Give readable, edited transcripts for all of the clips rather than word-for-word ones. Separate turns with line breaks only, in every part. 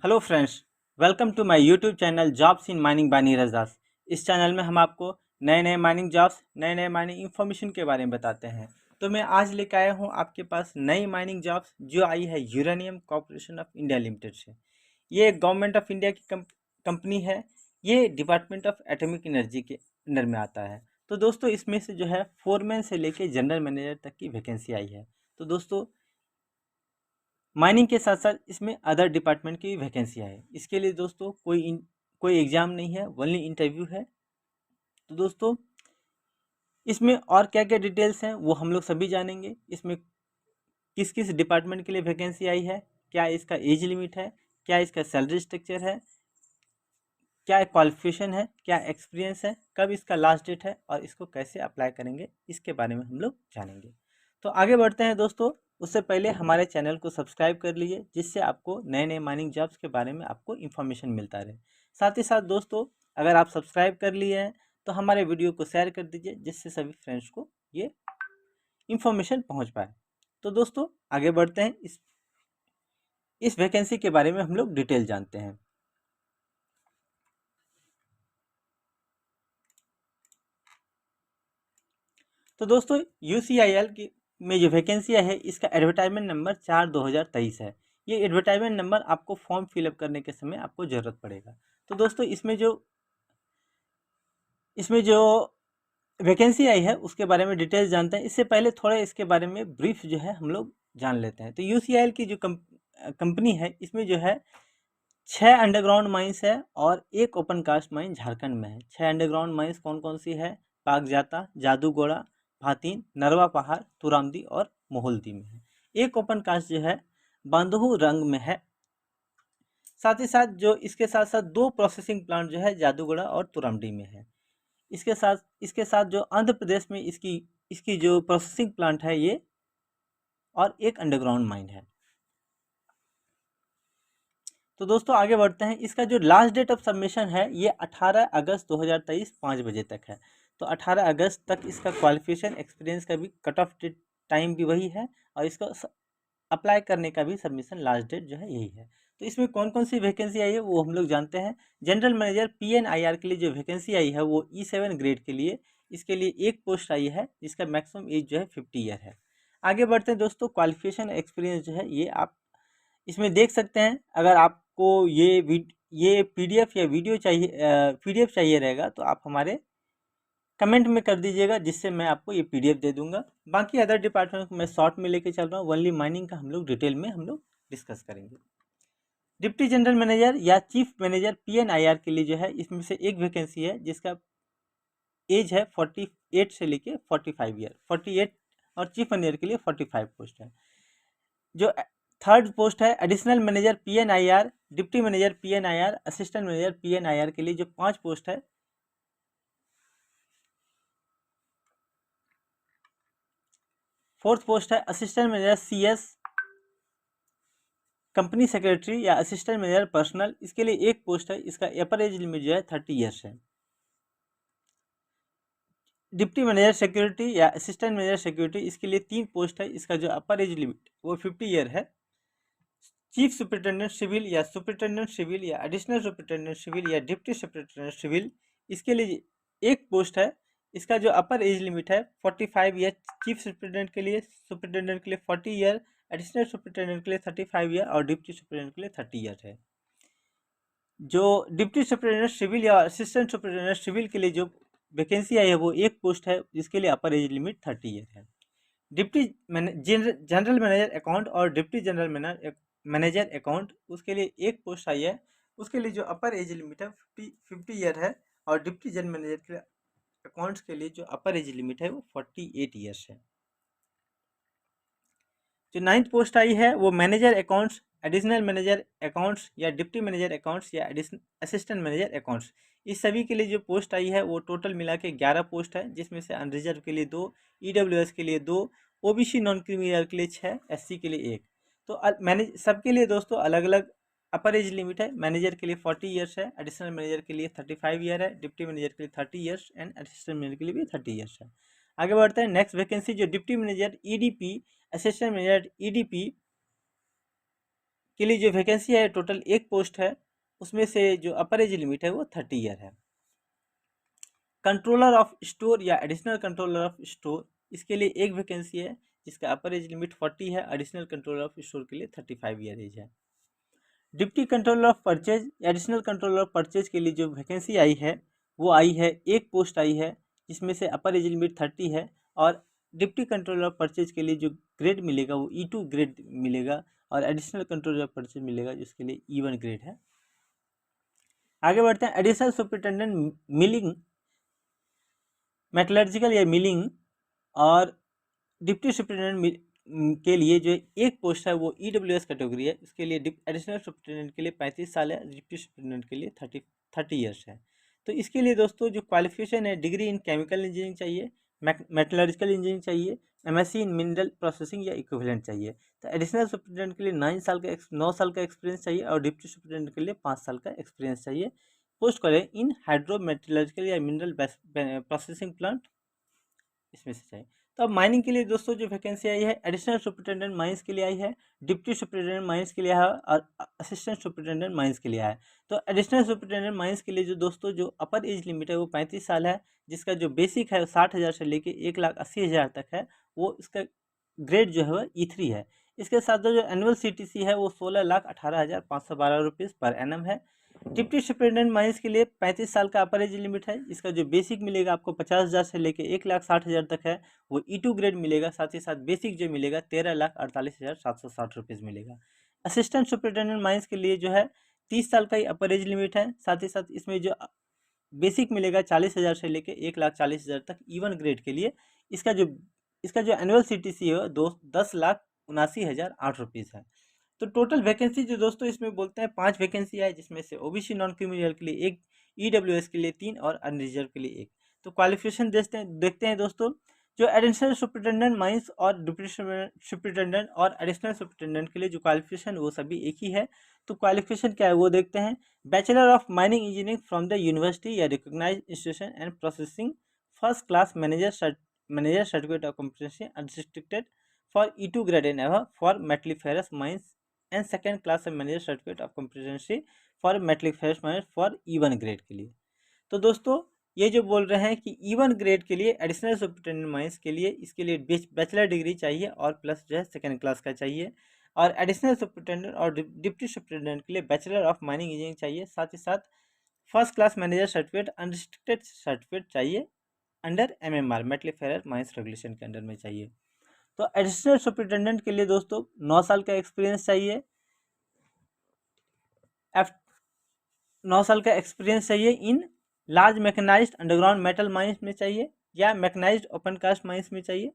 Hello friends, welcome to my YouTube channel jobs in mining by Neeraj Das. इस channel में हम आपको नए नए माइनिंग जॉब्स, नए नए माइनिंग इंफॉर्मेशन के बारे में बताते हैं। तो मैं आज लेकर आया हूँ आपके पास नई माइनिंग जॉब्स जो आई है uranium corporation of India limited से। ये एक गवर्नमेंट ऑफ इंडिया की कंपनी है। ये डिपार्टमेंट ऑफ एटॉमिक एनर्जी के अंडर में आता है। तो दोस्तों इसमें से जो है फोरमैन से लेके जनरल मैनेजर तक की वैकेंसी आई है। तो दोस्तों माइनिंग के साथ साथ इसमें अदर डिपार्टमेंट की वैकेंसियाँ है। इसके लिए दोस्तों कोई एग्ज़ाम नहीं है, ओनली इंटरव्यू है। तो दोस्तों इसमें और क्या क्या डिटेल्स हैं वो हम लोग सभी जानेंगे। इसमें किस किस डिपार्टमेंट के लिए वैकेंसी आई है, क्या इसका एज लिमिट है, क्या इसका सैलरी स्ट्रक्चर है, क्या क्वालिफिकेशन है, क्या एक्सपीरियंस है, कब इसका लास्ट डेट है और इसको कैसे अप्लाई करेंगे, इसके बारे में हम लोग जानेंगे। तो आगे बढ़ते हैं दोस्तों। उससे पहले हमारे चैनल को सब्सक्राइब कर लीजिए, जिससे आपको नए नए माइनिंग जॉब्स के बारे में आपको इन्फॉर्मेशन मिलता रहे। साथ ही साथ दोस्तों, अगर आप सब्सक्राइब कर लिए हैं तो हमारे वीडियो को शेयर कर दीजिए, जिससे सभी फ्रेंड्स को ये इन्फॉर्मेशन पहुँच पाए। तो दोस्तों आगे बढ़ते हैं। इस वैकेंसी के बारे में हम लोग डिटेल जानते हैं। तो दोस्तों UCIL की में जो वैकेंसियाँ है, इसका एडवर्टाइजमेंट नंबर 4/2023 है। ये एडवर्टाइजमेंट नंबर आपको फॉर्म फिलअप करने के समय आपको ज़रूरत पड़ेगा। तो दोस्तों इसमें जो वैकेंसी आई है उसके बारे में डिटेल्स जानते हैं। इससे पहले थोड़ा इसके बारे में ब्रीफ जो है हम लोग जान लेते हैं। तो UCIL की जो कंपनी है, इसमें जो है 6 अंडरग्राउंड माइंस है और एक ओपन कास्ट माइन झारखंड में है। 6 अंडरग्राउंड माइंस कौन कौन सी है? पाकजाता, जादूगोड़ा, भातीन, नरवा पहाड़, तुरामदी और मोहल्दी में है। एक ओपन कास्ट जो है बांदहू रंग में है। साथ ही साथ जो इसके साथ साथ 2 प्रोसेसिंग प्लांट जो है जादूगोड़ा और तुरामडी में है। इसके साथ जो आंध्र प्रदेश में इसकी इसकी जो प्रोसेसिंग प्लांट है ये, और एक अंडरग्राउंड माइन है। तो दोस्तों आगे बढ़ते हैं। इसका जो लास्ट डेट ऑफ सबमिशन है ये 18 अगस्त 2023 5 बजे तक है। तो 18 अगस्त तक इसका क्वालिफिकेशन एक्सपीरियंस का भी कट ऑफ टाइम भी वही है, और इसको अप्लाई करने का भी सबमिशन लास्ट डेट जो है यही है। तो इसमें कौन कौन सी वैकेंसी आई है वो हम लोग जानते हैं। जनरल मैनेजर PNIR के लिए जो वैकेंसी आई है वो E7 ग्रेड के लिए, इसके लिए एक पोस्ट आई है, जिसका मैक्सिमम एज जो है 50 ईयर है। आगे बढ़ते हैं दोस्तों। क्वालिफिकेशन एक्सपीरियंस जो है ये आप इसमें देख सकते हैं। अगर आपको ये PDF या वीडियो चाहिए, PDF चाहिए रहेगा, तो आप हमारे कमेंट में कर दीजिएगा, जिससे मैं आपको ये PDF दे दूंगा। बाकी अदर डिपार्टमेंट को मैं शॉर्ट में लेके चल रहा हूँ। ओनली माइनिंग का हम लोग डिटेल में हम लोग डिस्कस करेंगे। डिप्टी जनरल मैनेजर या चीफ मैनेजर PNIR के लिए जो है, इसमें से एक वैकेंसी है जिसका एज है 48 से लेके 45 ईयर, 48, और चीफ मैनेजर के लिए 45 पोस्ट है। जो थर्ड पोस्ट है additional manager PNIR, deputy manager PNIR, assistant manager PNIR के लिए जो 5 पोस्ट है। फोर्थ पोस्ट है assistant manager CS, company secretary या असिस्टेंट मैनेजर पर्सनल, इसके लिए एक पोस्ट है। इसका अपर एज लिमिट जो है 30 ईयर्स है। डिप्टी मैनेजर सिक्योरिटी या असिस्टेंट मैनेजर सिक्योरिटी, इसके लिए 3 पोस्ट है। इसका जो अपर एज लिमिट वो 50 ईयर है। चीफ सुपरिटेंडेंट सिविल या सुपरिटेंडेंट सिविल या एडिशनल सुपरिटेंडेंट सिविल या डिप्टी सुपरिटेंडेंट सिविल, इसके लिए एक पोस्ट है। इसका जो अपर एज लिमिट है 45 ईयर। चीफ सुपरिटेंडेंट के लिए, सुपरिटेंडेंट के लिए 40 ईयर, एडिशनल सुपरिटेंडेंट के लिए 35 ईयर और डिप्टी सुपरिटेंडेंट के लिए 30 ईयर है। जो डिप्टी सुपरिटेंडेंट सिविल या असिस्टेंट सुपरिटेंडेंट सिविल के लिए जो वैकेंसी आई है वो एक पोस्ट है, जिसके लिए अपर एज लिमिट 30 ईयर है। डिप्टी जनरल मैनेजर अकाउंट और डिप्टी जनरल मैनेजर अकाउंट, उसके लिए एक पोस्ट आई है। उसके लिए जो अपर एज लिमिट है 50 ईयर है, और डिप्टी जनरल मैनेजर के अकाउंट्स के लिए जो अपर एज लिमिट है वो 48 ईयर्स है। जो 9th पोस्ट आई है वो manager accounts, additional manager accounts या डिप्टी मैनेजर अकाउंट्स या असिस्टेंट मैनेजर अकाउंट्स, इस सभी के लिए जो पोस्ट आई है वो टोटल मिला के 11 पोस्ट है, जिसमें से अनरिजर्व के लिए 2, EWS के लिए 2, OBC नॉन क्रीमियर के लिए 6, SC के लिए 1। तो मैनेज सबके लिए दोस्तों अलग अलग अपर एज लिमिट है। मैनेजर के लिए 40 ईयर्स है, एडिशनल मैनेजर के लिए 35 ईयर है, डिप्टी मैनेजर के लिए 30 ईयर्स एंड असिस्टेंट मैनेजर के लिए भी 30 ईयर्स है। आगे बढ़ते हैं। नेक्स्ट वैकेंसी जो deputy manager EDP, assistant manager EDP के लिए जो वैकेंसी है टोटल एक पोस्ट है, उसमें से जो अपर एज लिमिट है वो 30 ईयर है। कंट्रोलर ऑफ स्टोर या एडिशनल कंट्रोलर ऑफ स्टोर, इसके लिए एक वैकेंसी है जिसका अपर एज लिमिट 40 है, एडिशनल कंट्रोलर ऑफ स्टोर के लिए 35 ईयर एज है। Deputy controller of purchase, additional controller of purchase के लिए जो वैकेंसी आई है वो आई है, एक पोस्ट आई है जिसमें से अपर एज लिमिट 30 है, और डिप्टी कंट्रोलर ऑफ परचेज के लिए जो ग्रेड मिलेगा वो E2 ग्रेड मिलेगा, और एडिशनल कंट्रोलर ऑफ परचेज मिलेगा जिसके लिए E1 ग्रेड है। आगे बढ़ते हैं, एडिशनल सुपरिटेंडेंट मिलिंग, मेटलर्जिकल या मिलिंग, और डिप्टी सुपरिटेंडेंट के लिए जो एक पोस्ट है वो EWS कैटेगरी है, इसके लिए एडिशनल सुपरिटेंडेंट के लिए 35 साल है, डिप्टी सुपरिटेंडेंट के लिए 30 ईयर्स है। तो इसके लिए दोस्तों जो क्वालिफिकेशन है, डिग्री इन केमिकल इंजीनियरिंग चाहिए, मेटलर्जिकल इंजीनियरिंग चाहिए, MSc इन मिनरल प्रोसेसिंग या इक्विवेलेंट चाहिए। तो एडिशनल सुपरिटेंडेंट के लिए 9 साल का एक्सपीरियंस चाहिए, और डिप्टी सुपरिटेंडेंट के लिए 5 साल का एक्सपीरियंस चाहिए। पोस्ट करें इन हाइड्रो मेटलर्जिकल या मिनरल प्रोसेसिंग प्लांट, इसमें से चाहिए। तो अब माइनिंग के लिए दोस्तों जो वैकेंसी आई है, एडिशनल सुपरिटेंडेंट माइंस के लिए आई है, डिप्टी सुपरिटेंडेंट माइंस के लिए है, और असिस्टेंट सुपरिटेंडेंट माइंस के लिए है। तो एडिशनल सुपरिटेंडेंट माइंस के लिए जो दोस्तों जो अपर एज लिमिट है वो 35 साल है, जिसका जो बेसिक है 60,000 से लेके 1,80,000 तक है, वो इसका ग्रेड जो है वह E3 है। इसके साथ जो एनुअल CTC है वो 16,18,512 रुपीज़ पर एनम है। डिप्टी सुपरिटेंडेंट माइंस के लिए 35 साल का अपर एज लिमिट है, इसका जो बेसिक मिलेगा आपको 50,000 से लेके 1,60,000 तक है, वो E2 ग्रेड मिलेगा। साथ ही साथ बेसिक जो मिलेगा 13,48,760 रुपीज़ मिलेगा। असिस्टेंट सुपरिटेंडेंट माइंस के लिए जो है 30 साल का ही अपर एज लिमिट है, साथ ही साथ इसमें जो बेसिक मिलेगा 40,000 से लेके 1,40,000 तक E1 ग्रेड के लिए। इसका जो एनुअल CTC है 10,79,008 रुपीज़ है। तो टोटल वैकेंसी जो दोस्तों इसमें बोलते हैं 5 वैकेंसी है, जिसमें से OBC नॉन क्रिमिनल के लिए 1, EWS के लिए 3 और अनरिजर्व के लिए 1। तो क्वालिफिकेशन देखते हैं दोस्तों, जो एडिशनल सुपरिटेंडेंट माइंस और डिप्टी सुपरिटेंडेंट और एडिशनल सुपरिटेंडेंट के लिए जो क्वालिफिकेशन वो सभी एक ही है। तो क्वालिफिकेशन क्या है वो देखते हैं। Bachelor of mining engineering from the university या recognised institution and processing first class manager certificate of competency unrestricted for E2 grade and above for metalliferous mines and second class manager certificate of competency for metalliferous mines for E1 grade के लिए। तो दोस्तों ये जो बोल रहे हैं कि E1 ग्रेड के लिए एडिशनल सुपरिटेंडेंट माइंस के लिए, इसके लिए बैचलर डिग्री चाहिए और प्लस जो है सेकेंड क्लास का चाहिए, और एडिशनल सुपरिटेंडेंट और डिप्टी सुपरिटेंडेंट के लिए बैचलर ऑफ माइनिंग इंजीनियरिंग चाहिए। साथ ही साथ first class manager certificate unrestricted certificate चाहिए अंडर MMR मेटलिफेरस माइंस रेगुलेशन के अंडर में चाहिए। तो एडिशनल सुपरिटेंडेंट के लिए दोस्तों 9 साल का एक्सपीरियंस चाहिए, 9 साल का एक्सपीरियंस चाहिए in large mechanised underground metal mines में चाहिए, या मैकेनाइज्ड ओपन कास्ट माइंस में चाहिए।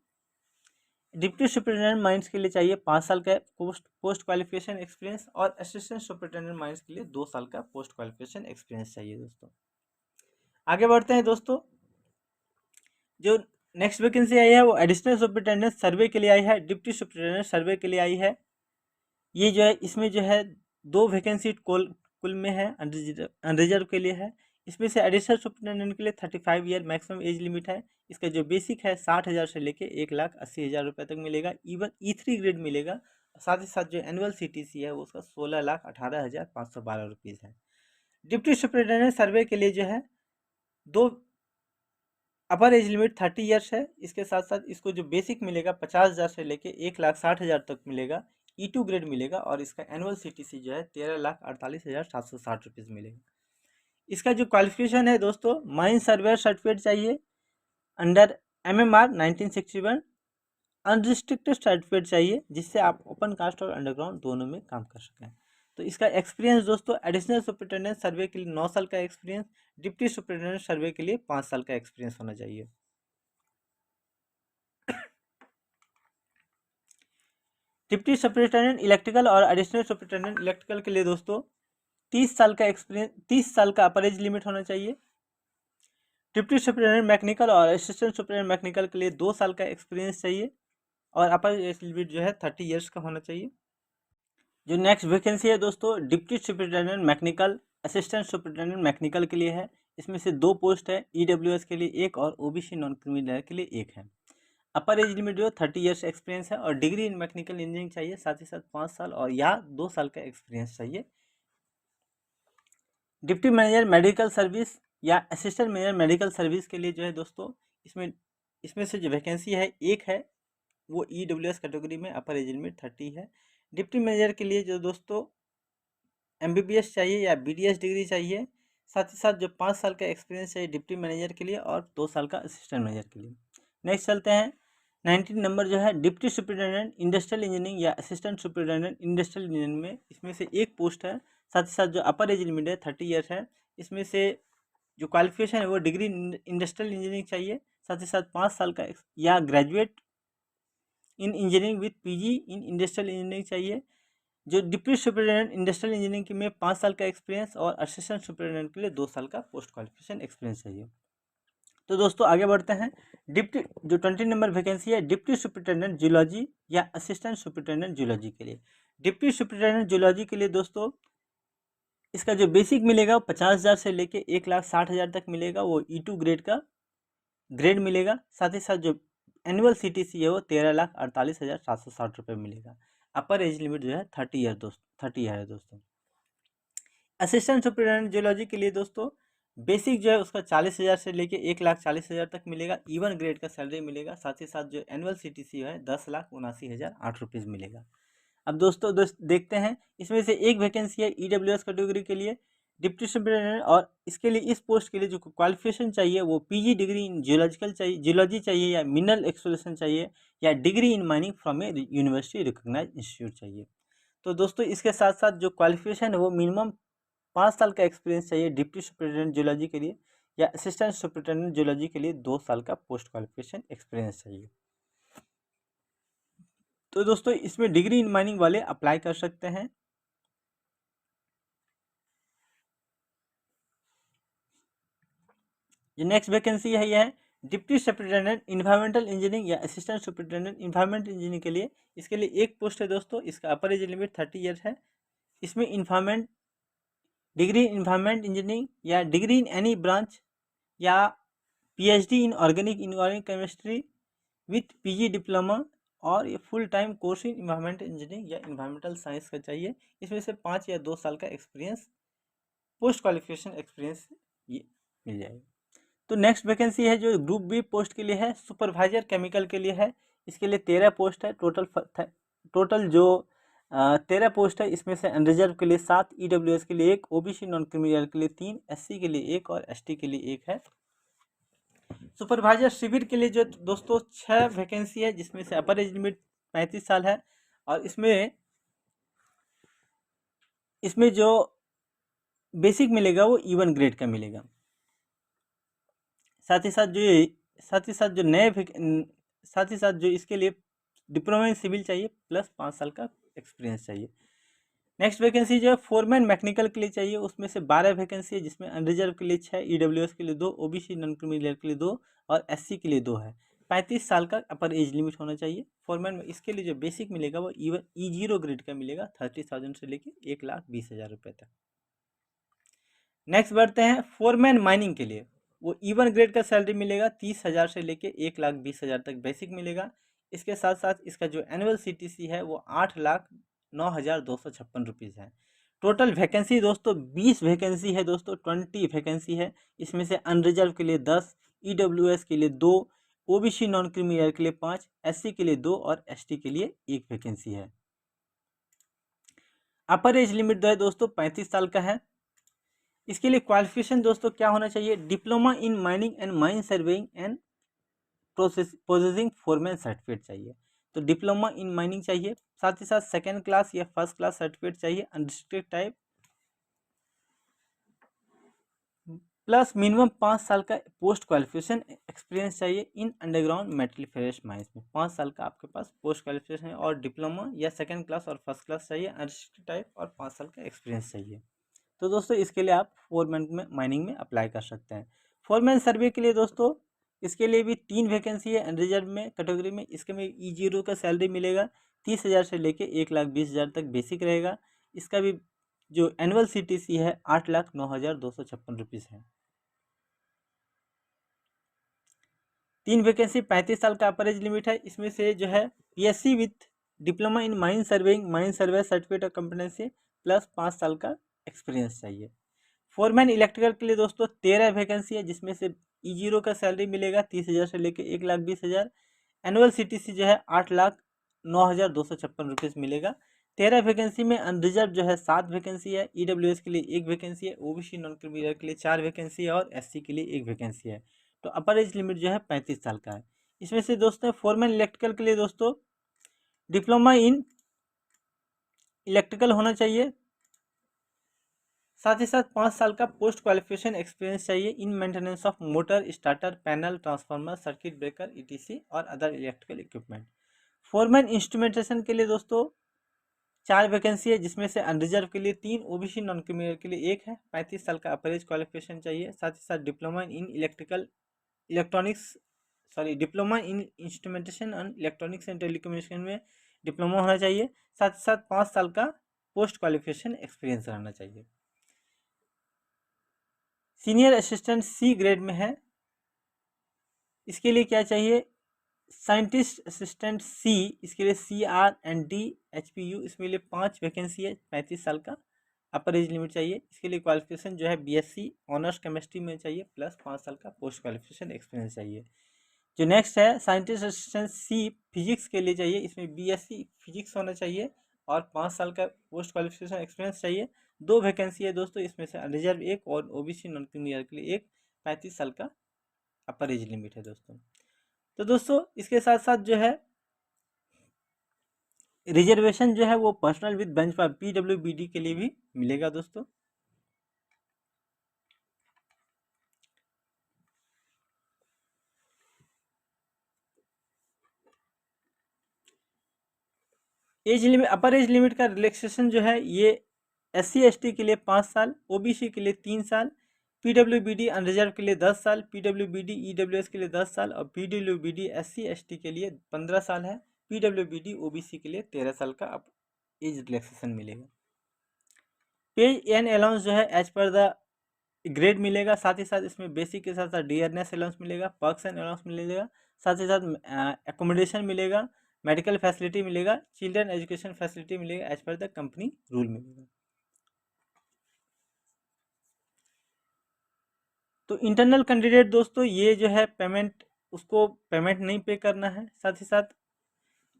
डिप्टी सुपरिटेंडेंट माइंस के लिए चाहिए 5 साल का पोस्ट क्वालिफिकेशन एक्सपीरियंस, और असिस्टेंट सुपरिटेंडेंट माइंस के लिए 2 साल का पोस्ट क्वालिफिकेशन एक्सपीरियंस चाहिए दोस्तों। आगे बढ़ते हैं दोस्तों, जो नेक्स्ट वैकेंसी आई है वो एडिशनल सुपरिटेंडेंट सर्वे के लिए आई है, डिप्टी सुपरिटेंडेंट सर्वे के लिए आई है। ये जो है इसमें जो है 2 वैकेंसी कुल में है, अनरिजर्व के लिए है। इसमें से एडिशनल सुपरिटेंडेंट के लिए 35 ईयर मैक्सिमम एज लिमिट है। इसका जो बेसिक है 60,000 से लेके 1,80,000 रुपये तक मिलेगा, इवन E3 ग्रेड मिलेगा। साथ ही साथ जो एनुअल CTC है वो उसका 16,18,512 रुपीज़ है। डिप्टी सुपरिटेंडेंट सर्वे के लिए जो है 2 अपर एज लिमिट 30 ईयर्स है, इसके साथ साथ इसको जो बेसिक मिलेगा 50,000 से लेके 1,60,000 तक मिलेगा, E2 ग्रेड मिलेगा, और इसका एनुअल CTC जो है 13,48,760 रुपीज़ मिलेगा। इसका जो क्वालिफिकेशन है दोस्तों, माइन सर्वेयर सर्टिफिकेट चाहिए अंडर MMR 1961, अनरिस्ट्रिक्टेड सर्टिफिकेट चाहिए जिससे आप ओपन कास्ट और अंडरग्राउंड दोनों में काम कर सकें। तो इसका एक्सपीरियंस दोस्तों, एडिशनल सुपरिटेंडेंट सर्वे के लिए 9 साल का एक्सपीरियंस, डिप्टी सुपरिटेंडेंट सर्वे के लिए 5 साल का एक्सपीरियंस होना चाहिए। डिप्टी सुपरिटेंडेंट इलेक्ट्रिकल और एडिशनल सुपरिटेंडेंट इलेक्ट्रिकल के लिए दोस्तों 30 साल का एक्सपीरियंस, 30 साल का अपर एज लिमिट होना चाहिए। डिप्टी सुपरिटेंडेंट मैकेनिकल और असिस्टेंट सुपरिटेंडेंट मैकेनिकल के लिए 2 साल का एक्सपीरियंस चाहिए, और अपर एज लिमिट जो है 30 ईयर्स का होना चाहिए। जो नेक्स्ट वैकेंसी है दोस्तों, deputy superintendent mechanical, assistant superintendent mechanical के लिए है। इसमें से 2 पोस्ट है, EWS के लिए 1 और OBC नॉन क्रिमिनल के लिए 1 है। अपर एज लिमिट जो 30 ईयर्स एक्सपीरियंस है, और डिग्री इन मैकेनिकल इंजीनियरिंग चाहिए, साथ ही साथ 5 साल और या 2 साल का एक्सपीरियंस चाहिए। डिप्टी मैनेजर मेडिकल सर्विस या असिस्टेंट मैनेजर मेडिकल सर्विस के लिए जो है दोस्तों, इसमें इसमें से जो वैकेंसी है एक है, वो EWS कैटेगरी में अपर एज लिमिट 30 है। डिप्टी मैनेजर के लिए जो दोस्तों MBBS चाहिए या BDS डिग्री चाहिए, साथ ही साथ जो 5 साल का एक्सपीरियंस चाहिए डिप्टी मैनेजर के लिए और 2 साल का असिस्टेंट मैनेजर के लिए। नेक्स्ट चलते हैं 19 नंबर जो है डिप्टी सुपरिटेंडेंट इंडस्ट्रियल इंजीनियरिंग या असिस्टेंट सुपरिटेंडेंट इंडस्ट्रियल इंजीनियरिंग में, इसमें से एक पोस्ट है। साथ ही साथ जो अपर एज लिमिट है 30 ईयर्स है। इसमें से जो क्वालिफिकेशन है वो डिग्री इंडस्ट्रियल इंजीनियरिंग चाहिए, साथ ही साथ 5 साल का या graduate in engineering with PG in industrial engineering चाहिए। जो डिप्टी सुपरिटेंडेंट इंडस्ट्रियल इंजीनियरिंग में 5 साल का एक्सपीरियंस और असिस्टेंट सुपरिटेंडेंट के लिए 2 साल का पोस्ट क्वालिफिकेशन एक्सपीरियंस चाहिए। तो दोस्तों आगे बढ़ते हैं। डिप्टी जो 20 नंबर वैकेंसी है डिप्टी सुपरिटेंडेंट जूलॉजी या असिस्टेंट सुपरिटेंडेंट जूलॉजी के लिए। डिप्टी सुपरिटेंडेंट जूलॉजी के लिए दोस्तों, इसका जो बेसिक मिलेगा वो 50,000 से लेके 1,60,000 तक मिलेगा, वो E2 ग्रेड का ग्रेड मिलेगा। साथ ही साथ जो एनुअल CTC है वो 13,48,760 रुपये मिलेगा। अपर एज लिमिट जो है 30 है दोस्तों। असिस्टेंट सुपरिटेंडेंट जियोलॉजी के लिए दोस्तों, बेसिक जो है उसका 40,000 से लेके 1,40,000 तक मिलेगा, E1 ग्रेड का सैलरी मिलेगा। साथ ही साथ जो एनुअल CTC है 10,79,008 रुपीज़ मिलेगा। अब दोस्तों देखते हैं, इसमें से एक वैकेंसी है EWS कैटेगरी के लिए डिप्टी सुपरिटेंडेंट, और इसके लिए इस पोस्ट के लिए जो क्वालिफिकेशन चाहिए वो PG डिग्री इन जियोलॉजी चाहिए या मिनरल एक्सप्लोरेशन चाहिए या degree in mining from a university recognise institute चाहिए। तो दोस्तों इसके साथ साथ जो क्वालिफिकेशन है वो मिनिमम 5 साल का एक्सपीरियंस चाहिए डिप्टी सुपरिटेंडेंट जियोलॉजी के लिए, या असिस्टेंट सुपरिटेंडेंट जियोलॉजी के लिए 2 साल का पोस्ट क्वालिफिकेशन एक्सपीरियंस चाहिए। तो दोस्तों इसमें डिग्री इन माइनिंग वाले अप्लाई कर सकते हैं। जो नेक्स्ट वैकेंसी है यह है डिप्टी सुपरिटेंडेंट इन्वायरमेंटल इंजीनियरिंग या असिस्टेंट सुपरिटेंडेंट इन्वायरमेंट इंजीनियरिंग के लिए। इसके लिए एक पोस्ट है दोस्तों, इसका अपर एज लिमिट 30 ईयर है। इसमें environment degree in environment engineering या डिग्री इन एनी ब्रांच या PhD in organic inorganic chemistry with PG diploma और ये full time course in environmental engineering या इन्वायरमेंटल साइंस का चाहिए। इसमें से 5 या 2 साल का एक्सपीरियंस पोस्ट क्वालिफिकेशन एक्सपीरियंस ये मिल जाएगा। तो नेक्स्ट वैकेंसी है जो ग्रुप B पोस्ट के लिए है, सुपरवाइजर केमिकल के लिए है। इसके लिए 13 पोस्ट है टोटल जो 13 पोस्ट है। इसमें से अनरिजर्व के लिए 7, EWS के लिए 1, OBC नॉन क्रिमिनल के लिए 3, SC के लिए 1 और ST के लिए 1 है। सुपरवाइजर सिविल के लिए जो दोस्तों 6 वैकेंसी है, जिसमें से अपर एज लिमिट 35 साल है, और इसमें जो बेसिक मिलेगा वो E1 ग्रेड का मिलेगा। साथ ही साथ जो इसके लिए डिप्लोमा इन सिविल चाहिए प्लस 5 साल का एक्सपीरियंस चाहिए। नेक्स्ट वैकेंसी जो है फोरमैन मैकेनिकल के लिए चाहिए, उसमें से 12 वैकेंसी है, जिसमें अनरिजर्व के लिए 6, EWS के लिए 2, OBC नॉन क्रिमिनल के लिए 2 और SC के लिए 2 है। 35 साल का अपर एज लिमिट होना चाहिए फोरमैन में। इसके लिए जो बेसिक मिलेगा वो E0 ग्रेड का मिलेगा, 30,000 से लेके 1,20,000 रुपये तक। नेक्स्ट बढ़ते हैं फोरमैन माइनिंग के लिए, वो E1 ग्रेड का सैलरी मिलेगा 30,000 से लेके 1,20,000 तक बेसिक मिलेगा। इसके साथ साथ इसका जो एनुअल CTC है वो 8,09,256 रुपीज़ है। टोटल वैकेंसी दोस्तों 20 वैकेंसी है दोस्तों, 20 वैकेंसी है। इसमें से अनरिजर्व के लिए 10, EWS के लिए 2, OBC नॉन क्रिमिनल के लिए 5, SC के लिए 2 और ST के लिए 1 वैकेंसी है। अपर एज लिमिट जो है दोस्तों 35 साल का है। इसके लिए क्वालिफिकेशन दोस्तों क्या होना चाहिए, diploma in mining and mine surveying and processing foreman certificate चाहिए। तो डिप्लोमा इन माइनिंग चाहिए, साथ ही साथ सेकेंड क्लास या फर्स्ट क्लास सर्टिफिकेट चाहिए अनरिस्ट्रिक्टेड टाइप, प्लस मिनिमम 5 साल का पोस्ट क्वालिफिकेशन एक्सपीरियंस चाहिए इन अंडरग्राउंड मेटल फेरस माइंस में। 5 साल का आपके पास पोस्ट क्वालिफिकेशन है, और डिप्लोमा या सेकेंड क्लास और फर्स्ट क्लास चाहिए अनरिस्ट्रिक्टेड टाइप, और 5 साल का एक्सपीरियंस चाहिए। तो दोस्तों इसके लिए आप फोरमैन में माइनिंग में अप्लाई कर सकते हैं। फोरमैन सर्वे के लिए दोस्तों, इसके लिए भी 3 वैकेंसी है अनरिजर्व में कैटेगरी में। इसके में E0 का सैलरी मिलेगा 30,000 से लेके 1,20,000 तक बेसिक रहेगा। इसका भी जो एनुअल CTC है 8,09,256 रुपीज़ है। 3 वैकेंसी 35 साल का अपर एज लिमिट है। इसमें से जो है PSC with diploma in mine surveying, mine survey certificate of competency plus 5 साल का एक्सपीरियंस चाहिए। फोरमैन इलेक्ट्रिकल के लिए दोस्तों 13 वैकेंसी है, जिसमें से E0 का सैलरी मिलेगा 30,000 से लेकर 1,20,000। एनुअल CTC जो है 8,09,256 रुपीज़ मिलेगा। 13 वैकेंसी में अनरिजर्व जो है 7 वैकेंसी है, EWS के लिए 1 वैकेंसी है, OBC नॉन क्रिमिनल के लिए 4 वैकेंसी है और SC के लिए 1 वैकेंसी है। तो अपर एज लिमिट जो है 35 साल का है। इसमें से दोस्तों फोरमैन इलेक्ट्रिकल के लिए दोस्तों डिप्लोमा इन इलेक्ट्रिकल होना चाहिए, साथ ही साथ 5 साल का पोस्ट क्वालिफिकेशन एक्सपीरियंस चाहिए in maintenance of motor, starter, panel, transformer, circuit breaker, ETC और other electrical equipment. Foreman instrumentation के लिए दोस्तों 4 वैकेंसी है, जिसमें से अनरिजर्व के लिए 3, OBC नॉन क्रिमिनल के लिए 1 है। 35 साल का अपर एज क्वालिफिकेशन चाहिए। साथ ही साथ diploma in diploma in instrumentation and electronics and telecommunication में डिप्लोमा होना चाहिए। साथ ही साथ 5 साल का पोस्ट क्वालिफिकेशन एक्सपीरियंस रहना चाहिए। सीनियर असिस्टेंट C ग्रेड में है, इसके लिए क्या चाहिए? साइंटिस्ट असिस्टेंट C, इसके लिए CR&D HPU, इसके लिए 5 वैकेंसी है, 35 साल का अपर एज लिमिट चाहिए। इसके लिए क्वालिफिकेशन जो है BSc ऑनर्स केमिस्ट्री में चाहिए प्लस 5 साल का पोस्ट क्वालिफिकेशन एक्सपीरियंस चाहिए। जो नेक्स्ट है साइंटिस्ट असिस्टेंट C फिजिक्स के लिए चाहिए, इसमें BSc फिजिक्स होना चाहिए और 5 साल का पोस्ट क्वालिफिकेशन एक्सपीरियंस चाहिए। 2 वैकेंसी है दोस्तों, इसमें से रिजर्व 1 और OBC नॉन क्रिमिनल के लिए 1। 35 साल का अपर एज लिमिट है दोस्तों। तो दोस्तों इसके साथ साथ जो है रिजर्वेशन जो है वो पर्सनल विद बेंच पर PWBD के लिए भी मिलेगा दोस्तों। एज लिमिट, अपर एज लिमिट का रिलैक्सेशन जो है ये SC ST के लिए 5 साल, OBC के लिए 3 साल, PWBD अनरिजर्व के लिए 10 साल, PWBD EWS के लिए 10 साल और PWBD SC ST के लिए 15 साल है। PWBD OBC के लिए 13 साल का अब एज रिलैक्सेशन मिलेगा। पे एंड अलाउंस जो है एज पर द ग्रेड मिलेगा। साथ ही साथ इसमें बेसिक के साथ साथ डियरनेस अलाउंस मिलेगा, पर्क्स एंड अलाउंस मिलेगा, साथ ही साथ एकोमोडेशन मिलेगा, मेडिकल फैसिलिटी मिलेगा, चिल्ड्रन एजुकेशन फैसिलिटी मिलेगा, as per the company rule मिलेगा। तो इंटरनल कैंडिडेट दोस्तों ये जो है पेमेंट, उसको पेमेंट नहीं पे करना है। साथ ही साथ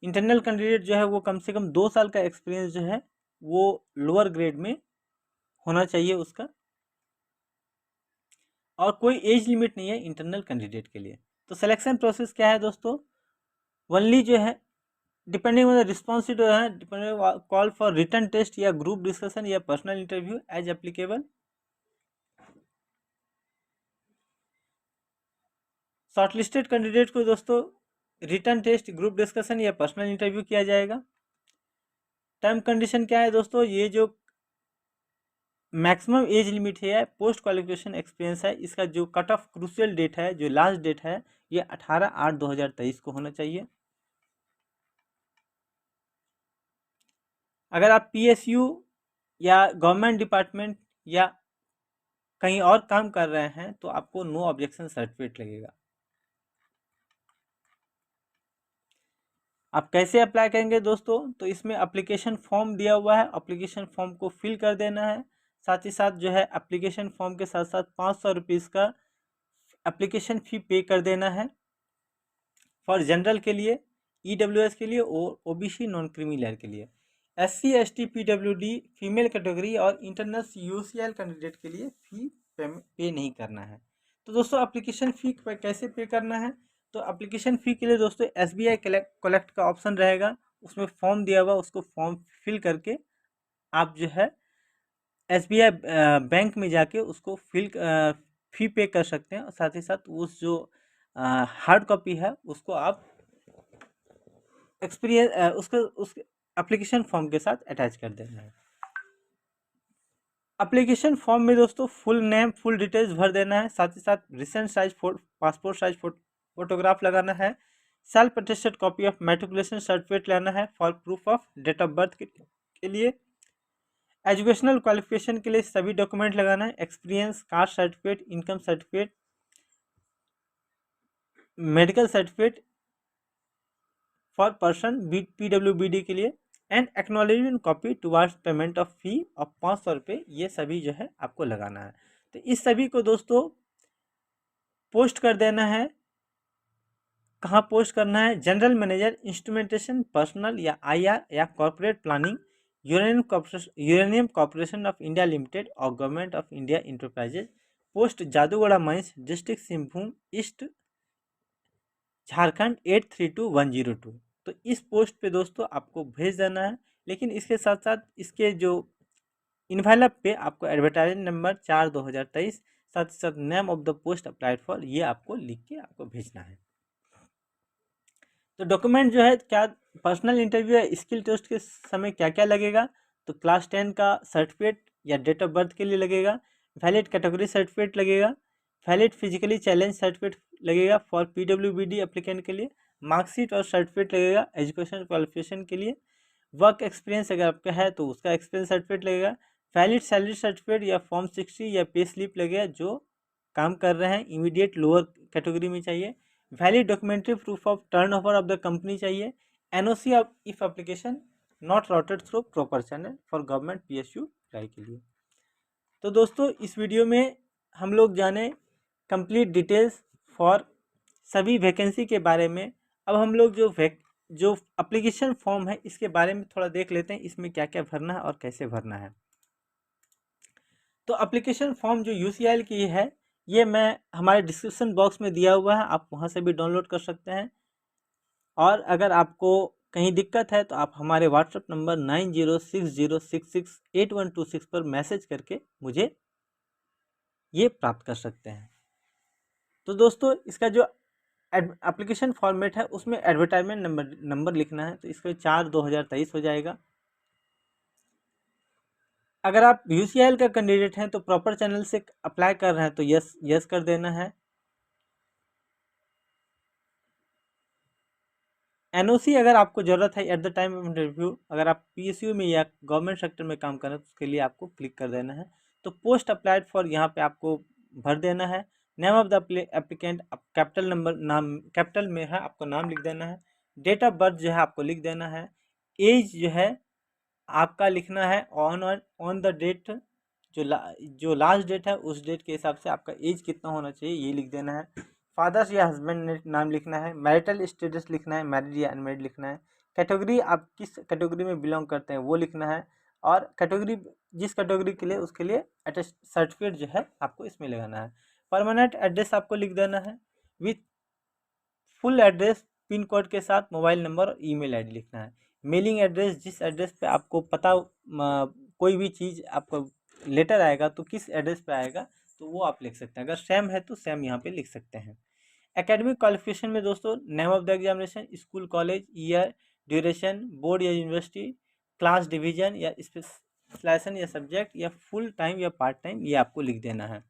इंटरनल कैंडिडेट जो है वो कम से कम 2 साल का एक्सपीरियंस जो है वो लोअर ग्रेड में होना चाहिए उसका, और कोई एज लिमिट नहीं है इंटरनल कैंडिडेट के लिए। तो सिलेक्शन प्रोसेस क्या है दोस्तों? ओनली जो है डिपेंडिंग ऑन द रिस्पॉन्सिबिलिटी है, depending call for written test या ग्रुप डिस्कशन या personal interview as applicable. Shortlisted candidate को दोस्तों रिटन टेस्ट, ग्रुप डिस्कशन या पर्सनल इंटरव्यू किया जाएगा। टर्म कंडीशन क्या है दोस्तों? ये जो मैक्सिमम एज लिमिट है, पोस्ट क्वालिफिकेशन एक्सपीरियंस है, इसका जो कट ऑफ क्रूशियल डेट है, जो लास्ट डेट है, ये 18/8/2023 को होना चाहिए। अगर आप PSU या गवर्नमेंट डिपार्टमेंट या कहीं और काम कर रहे हैं तो आपको नो ऑब्जेक्शन सर्टिफिकेट लगेगा। आप कैसे अप्लाई करेंगे दोस्तों? तो इसमें एप्लीकेशन फॉर्म दिया हुआ है, एप्लीकेशन फॉर्म को फिल कर देना है। साथ ही साथ जो है एप्लीकेशन फॉर्म के साथ साथ 500 रुपीज़ का एप्लीकेशन फ़ी पे कर देना है फॉर जनरल के लिए, EWS के लिए और OBC नॉन क्रीमी के लिए। SC ST PWD female category और इंटरनल UCL कैंडिडेट के लिए फ़ी पे नहीं करना है। तो दोस्तों एप्लीकेशन फ़ी कैसे पे करना है? तो एप्लीकेशन फ़ी के लिए दोस्तों SBI कलेक्ट का ऑप्शन रहेगा, उसमें फॉर्म दिया हुआ, उसको फॉर्म फिल करके आप जो है SBI बैंक में जाके उसको फ़ी पे कर सकते हैं। और साथ ही साथ उस जो हार्ड कॉपी है उसको आप उस एप्लीकेशन फॉर्म के साथ अटैच कर देना है। एप्लीकेशन फॉर्म में दोस्तों फुल नेम, फुल डिटेल्स भर देना है। साथ ही साथ recent size passport size photograph लगाना है। Self attested copy of matriculation certificate लेना है for proof of date of birth के लिए। एजुकेशनल क्वालिफिकेशन के लिए सभी डॉक्यूमेंट लगाना है, experience, caste certificate, income certificate. Medical certificate for person PWBD के लिए, and acknowledgement copy towards payment of fee of 500 रुपये, ये सभी जो है आपको लगाना है। तो इस सभी को दोस्तों पोस्ट कर देना है। कहाँ पोस्ट करना है? जनरल मैनेजर इंस्ट्रूमेंटेशन पर्सनल या IR या corporate planning, uranium corporation of India limited और government of India enterprises, post Jaduguda mines, district Singhbhum east, Jharkhand 832102। तो इस पोस्ट पे दोस्तों आपको भेज देना है। लेकिन इसके साथ साथ इसके जो इन्वेलप पे आपको एडवर्टाइजमेंट नंबर 4/2023, साथ ही साथ name of the post applied for, ये आपको लिख के आपको भेजना है। तो डॉक्यूमेंट जो है क्या, पर्सनल इंटरव्यू या स्किल टेस्ट के समय क्या क्या लगेगा? तो क्लास 10 का सर्टिफिकेट या डेट ऑफ बर्थ के लिए लगेगा, वैलिड कैटेगरी सर्टिफिकेट लगेगा, वैलिड फिजिकली चैलेंज सर्टिफिकेट लगेगा फॉर PWBD एप्लीकेंट के लिए, मार्कशीट और सर्टिफिकेट लगेगा एजुकेशन क्वालिफिकेशन के लिए, वर्क एक्सपीरियंस अगर आपका है तो उसका एक्सपीरियंस सर्टिफिकेट लगेगा, वैलिड सैलरी सर्टिफिकेट या फॉर्म 60 या पे स्लिप लगेगा जो काम कर रहे हैं, इमीडिएट लोअर कैटेगरी में चाहिए, valid documentary proof of turnover of the company चाहिए, NOC of if application not routed through proper channel for government PSU apply के लिए। तो दोस्तों इस वीडियो में हम लोग जाने कंप्लीट डिटेल्स फॉर सभी वैकेंसी के बारे में। अब हम लोग जो एप्लीकेशन फॉर्म है इसके बारे में थोड़ा देख लेते हैं, इसमें क्या क्या भरना है और कैसे भरना है। तो एप्लीकेशन फॉर्म जो UCL की है ये मैं हमारे डिस्क्रिप्शन बॉक्स में दिया हुआ है, आप वहाँ से भी डाउनलोड कर सकते हैं। और अगर आपको कहीं दिक्कत है तो आप हमारे व्हाट्सएप नंबर 9060668126 पर मैसेज करके मुझे ये प्राप्त कर सकते हैं। तो दोस्तों इसका जो एप्लीकेशन फॉर्मेट है उसमें एडवर्टाइजमेंट नंबर लिखना है, तो इसका 4/2023 हो जाएगा। अगर आप UCL का कैंडिडेट हैं तो प्रॉपर चैनल से अप्लाई कर रहे हैं तो यस कर देना है। NOC अगर आपको ज़रूरत है at the time of interview, अगर आप PSU में या गवर्नमेंट सेक्टर में काम कर रहे हैं तो उसके लिए आपको क्लिक कर देना है। तो पोस्ट अप्लाइड फॉर यहाँ पे आपको भर देना है। Name of the applicant capital number, नाम कैपिटल में है, आपको नाम लिख देना है। डेट ऑफ बर्थ जो है आपको लिख देना है। एज जो है आपका लिखना है ऑन द डेट, जो लास्ट डेट है उस डेट के हिसाब से आपका एज कितना होना चाहिए ये लिख देना है। फादर्स या हस्बैंड नाम लिखना है। मैरिटल स्टेटस लिखना है, मैरिड या अनमैरिड लिखना है। कैटेगरी आप किस कैटेगरी में बिलोंग करते हैं वो लिखना है। और कैटेगरी जिस कैटेगरी के लिए उसके लिए अटेस्ट सर्टिफिकेट जो है आपको इसमें लगाना है। परमानेंट एड्रेस आपको लिख देना है with full address, pin code के साथ मोबाइल नंबर और ईमेल आईडी लिखना है। मेलिंग एड्रेस, जिस एड्रेस पे आपको पता कोई भी चीज़ आपको लेटर आएगा तो किस एड्रेस पे आएगा तो वो आप लिख सकते हैं। अगर सेम है तो सेम यहाँ पे लिख सकते हैं। एकेडमिक क्वालिफिकेशन में दोस्तों name of the examination, school, college, year, duration, board या यूनिवर्सिटी, क्लास, डिवीजन या स्पेशलाइजेशन या सब्जेक्ट या फुल टाइम या पार्ट टाइम, ये आपको लिख देना है।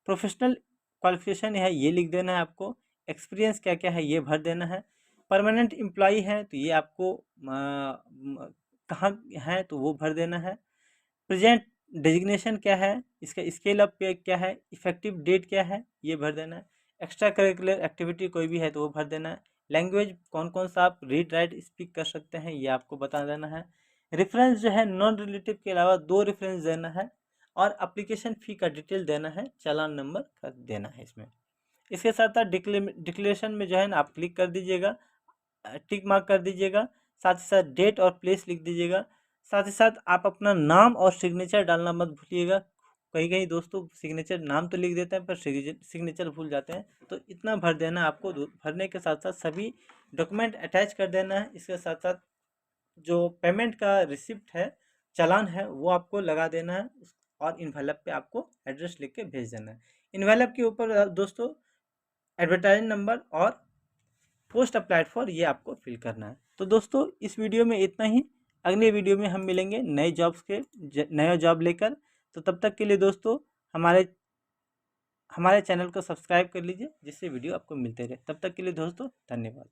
प्रोफेशनल क्वालिफिकेशन है ये लिख देना है आपको। एक्सपीरियंस क्या क्या है ये भर देना है। परमानेंट एम्प्लॉई है तो ये आपको कहाँ है तो वो भर देना है। प्रेजेंट डेजिग्नेशन क्या है, इसका स्केल अप पे क्या है, इफेक्टिव डेट क्या है ये भर देना है। एक्स्ट्रा करिकुलर एक्टिविटी कोई भी है तो वो भर देना है। लैंग्वेज कौन कौन सा आप रीड राइट स्पीक कर सकते हैं ये आपको बता देना है। रेफरेंस जो है नॉन रिलेटिव के अलावा 2 रेफरेंस देना है। और एप्लीकेशन फ़ी का डिटेल देना है, चालान नंबर कर देना है इसमें। इसके साथ साथ डिक्लेरेशन में जो है ना आप क्लिक कर दीजिएगा, टिक मार्क कर दीजिएगा, साथ ही साथ डेट और प्लेस लिख दीजिएगा। साथ ही साथ आप अपना नाम और सिग्नेचर डालना मत भूलिएगा। कहीं कहीं दोस्तों सिग्नेचर नाम तो लिख देते हैं पर सिग्नेचर भूल जाते हैं, तो इतना भर देना आपको। भरने के साथ साथ सभी डॉक्यूमेंट अटैच कर देना है। इसके साथ साथ जो पेमेंट का रिसिप्ट है, चालान है, वो आपको लगा देना है। और इन्वेलप पे आपको एड्रेस लिख के भेज देना है। इन्वेलप के ऊपर दोस्तों एडवर्टाइज नंबर और पोस्ट अप्लाइड फॉर ये आपको फिल करना है। तो दोस्तों इस वीडियो में इतना ही। अगले वीडियो में हम मिलेंगे नए जॉब्स के नया जॉब लेकर। तो तब तक के लिए दोस्तों हमारे चैनल को सब्सक्राइब कर लीजिए जिससे वीडियो आपको मिलते रहे। तब तक के लिए दोस्तों धन्यवाद।